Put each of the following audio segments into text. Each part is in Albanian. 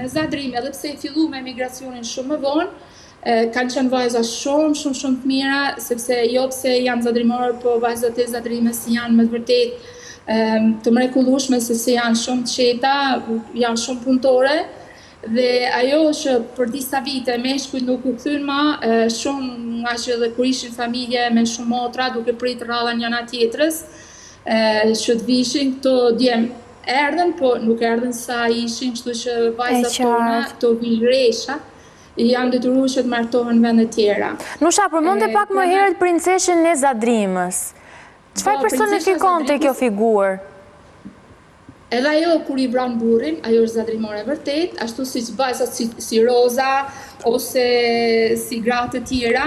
në Zadrim, edhe pse fillu me emigracionin shumë më vonë, kanë qenë vajza shumë të mira, sepse jo pse janë zadrimore, po vajzat e Zadrimës janë me të vërtet të mrekullueshme, se janë shumë të qeta, janë shumë punëtore, dhe ajo që për disa vite meshkujt nuk u kthyn më, shumë nga që dhe kur ishin familje me shumë motra, duke pritur radhën njëna tjetrës, që të vishin këto djem erdhen, po nuk erdhen sa ishin, kështu që vajzat tona, këto vilresha, janë detyruar që të martohen në vende tjera. Nusha, përmendë pak më herët princeshën e Zadrimës. Çfarë personifikon te kjo figurë? Edhe ajo kur i vran burrin, ajo është zadrimore vërtet, ashtu si vajzat si Roza ose si gratë të tjera,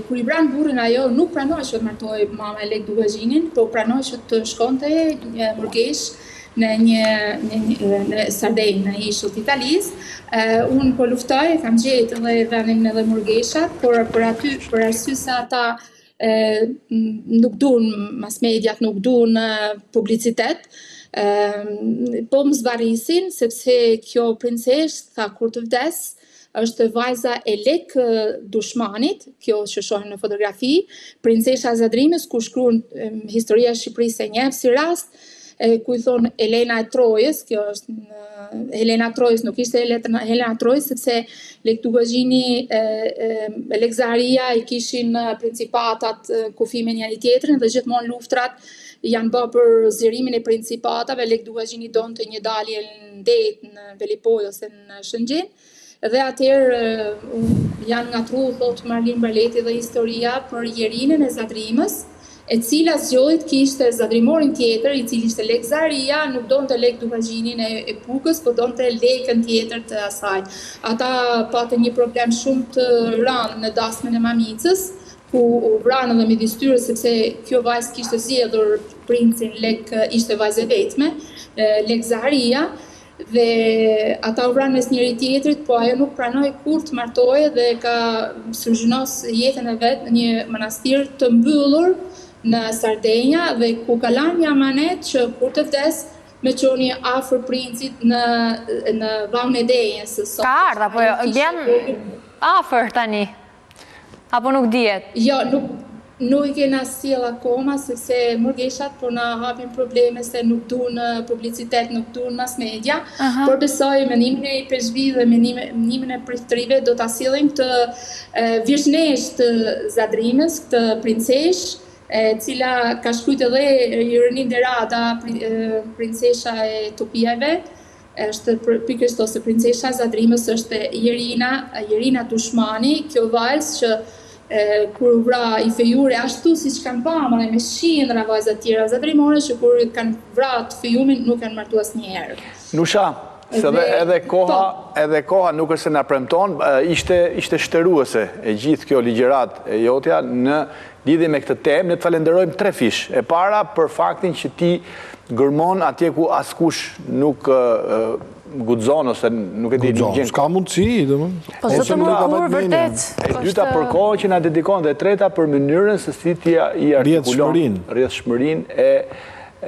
kur i vran burrin ajo nuk pranoi që të martohej mama e Lek Dugazhinin, po pranoi që të shkonte Murgesh në Sardenjë, në ishull të Italisë. Unë po luftoj, kam gjetë edhe vendin edhe Murgeshat, por për arsye se ata nuk duan mass mediat, nuk duan publicitet, po më zvarrisin, sepse kjo princesh, tha kur të vdes, është vajza e Lek Dushmanit, kjo që shohim në fotografi, princesha e Zadrimës, ku shkruan historia e Shqipërisë e njeh si rast, ku i thonë Helena e Trojës, kjo është Helena Trojës, nuk ishte Helena Trojës, sepse Lek Dugazhini, Lek Zaharia i kishin principatat kufi me njëri tjetrin dhe gjithmonë luftrat janë bërë për zgjerimin e principatave. Lek Dugazhini donte një dalje në det në Velipoj ose në Shëngjin, dhe atëherë janë ngatruar, thotë Marlin Barleti dhe historia, për Jerinën e Zadrimës, e cila zgjodhi të kishte zadrimorin tjetër, i cili ishte Lek Zaharia, nuk donte Lek Dugazhinin e Pukës, po donte Lekën tjetër të asaj. Ata patën një problem shumë të rëndë në dasmën e mamicës, ku u vranë edhe midis tyre, sepse kjo vajzë kishte zgjedhur princin Lek, ishte vajzë e vetme, Lek Zaharia, dhe ata u vranë mes njëri tjetrit, po ajo nuk pranoi kur të martohej dhe ka sulgjinos jetën e vet në një manastir të mbyllur në Sardenja, dhe ku ka lanë një amanet që kur të vdes me qoni afër princit në Vallën e Denjës. Ka ardhur apo vjen afër tani? Apo nuk dihet? Jo, nuk i kena sjell akoma, sepse Murgeshat po na hapin probleme se nuk duan publicitet, nuk duan mass media, por besoj mendimin e Peshvi dhe mendimin e pritërive do ta sjellim këtë vjeshnesh të Zadrimës, këtë princesh, cila ka shkruajtur edhe Ironin Derada, princesha e Topijave, është pikërisht ose princesha e Zadrimës është Jerina Dushmani, kjo vajzë që kur vra i fejure ashtu si që kanë pama dhe me shindra vajzat tjera zadrimore që kur kanë vra të fejumin nuk kanë martu asnjëherë. Nusha, se edhe koha nuk është se na premton, ishte shtëruese e gjithë kjo ligjërat e jotja në lidhje me këtë temë. Ne të falenderojmë 3 fish. E para për faktin që ti gërmon atje ku askush nuk guxon ose nuk e di gjën. S'ka mundësi, po zotëm kur vërtet. E dyta për kohën që na dedikon, dhe e treta për mënyrën se si ti i artikulon rrjedhshmërinë e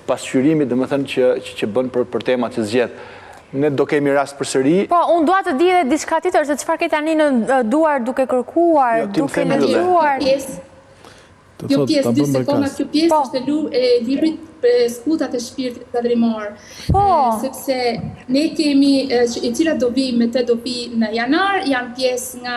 pasqyrimit, domethënë që bën për temat që zgjedh. Ne do kemi rast përsëri. Po, unë dua të di edhe diçka tjetër, se çfarë ke tani në duar duke kërkuar, duke lexuar. Kjo pjesë, 2 sekonda, kjo pjesë është e librit Sputat e shpirtit zadrimor. Sepse ne kemi, e cila do vi me të do vi në janar, janë pjesë nga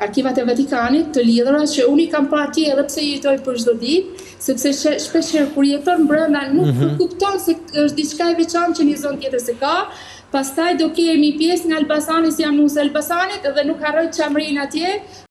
arkivat e Vatikanit të lidhura, që unë i kam pa atje edhe pse jetoj për çdo ditë, sepse shpeshherë kur jeton brenda nuk kupton se është diçka e veçantë që një zonë tjetër se ka. Pastaj do kemi pjesë nga Elbasani, si jam nuse Elbasanit, dhe nuk harroj çamrin atje.